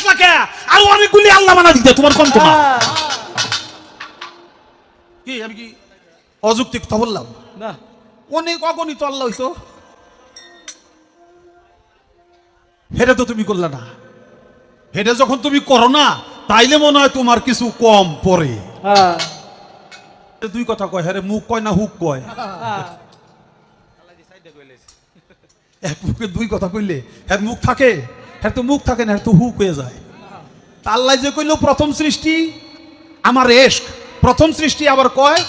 দেখলা কে? আর অনেকগুলি আল্লাহ বানা দিতে তোমার কম তোমার কি? আমি কি অযৌক্তিক কথা বললাম? না অনেক অগণিত আল্লাহ হইতো, হেটা তো তুমি করলে না। হেটা যখন তুমি করো না, তাইলে মনে হয় তোমার কিছু কম পড়ে। হ্যাঁ দুই কথা কয়, হ্যাঁ মুখ কয় না হুক কয়? এক মুখে দুই কথা কইলে হ্যাঁ মুখ থাকে, হ্যাঁ তো মুখ থাকে না, হ্যাঁ তো হুক হয়ে যায়। আল্লাহ যে কইল প্রথম সৃষ্টি আমার এশক, প্রথম সৃষ্টি আবার কয়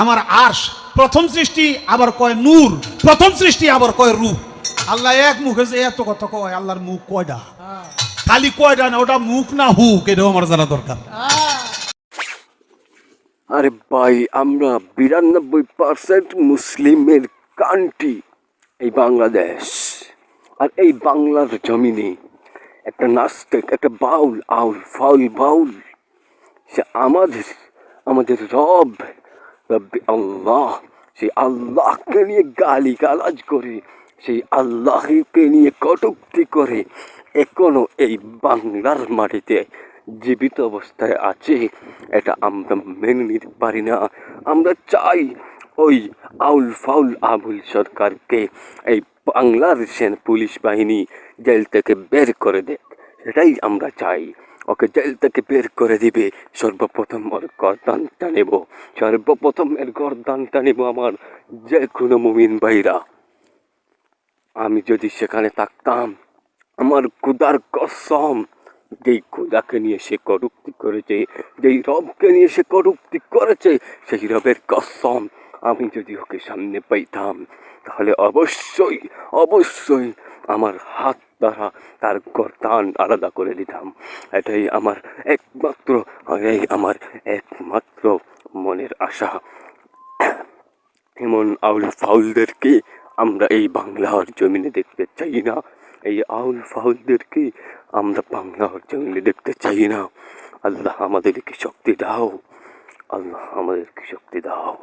আমার আরশ, প্রথম সৃষ্টি আবার কয় নূর, প্রথম সৃষ্টি আবার কয় রূহ। আল্লাহ এক মুখে যে এত কথা কয়, আল্লাহর মুখ কয়টা? খালি কয়টা না, ওটা মুখ না হুক, এটাও আমার জানা দরকার। আরে ভাই, আমরা 92% মুসলিমের কান্ট্রি এই বাংলাদেশ। আর এই বাংলার জমিনে একটা নাস্তিক, একটা বাউল, আউল ফাউল বাউল, সে আমাদের রব রব্বি আল্লাহ, সেই আল্লাহকে নিয়ে গালি গালাজ করে, সেই আল্লাহকে নিয়ে কটূক্তি করে এখনো এই বাংলার মাটিতে জীবিত অবস্থায় আছে। এটা আমরা মেনে নিতে পারি না। আমরা চাই ওই আউল ফাউল আবুল সরকারকে এই বাংলার পুলিশ বাহিনী জেল থেকে বের করে দেয়, সেটাই আমরা চাই। ওকে জেল থেকে বের করে দিবে, সর্বপ্রথম ওর গর্দানটা নেব, সর্বপ্রথম এর গর্দানটা নেব আমার যে কোনো মুমিন ভাইরা। আমি যদি সেখানে থাকতাম, আমার খুদার কসম, যেই খুদাকে নিয়ে সে কটূক্তি করেছে, যেই রবকে নিয়ে সে কটূক্তি করেছে, সেই রবের কসম আমি যদি ওকে সামনে পাইতাম, তাহলে অবশ্যই অবশ্যই আমার হাত দ্বারা তার গর্দান আলাদা করে দিতাম। এটাই আমার একমাত্র মনের আশা। এমন আউল ফাউলদেরকে আমরা এই বাংলার জমিনে দেখতে চাই না। এই আউল ফাউলদেরকে আমরা বাংলার জমিনে দেখতে চাই না। আল্লাহ আমাদেরকে শক্তি দাও, আল্লাহ আমাদেরকে শক্তি দাও।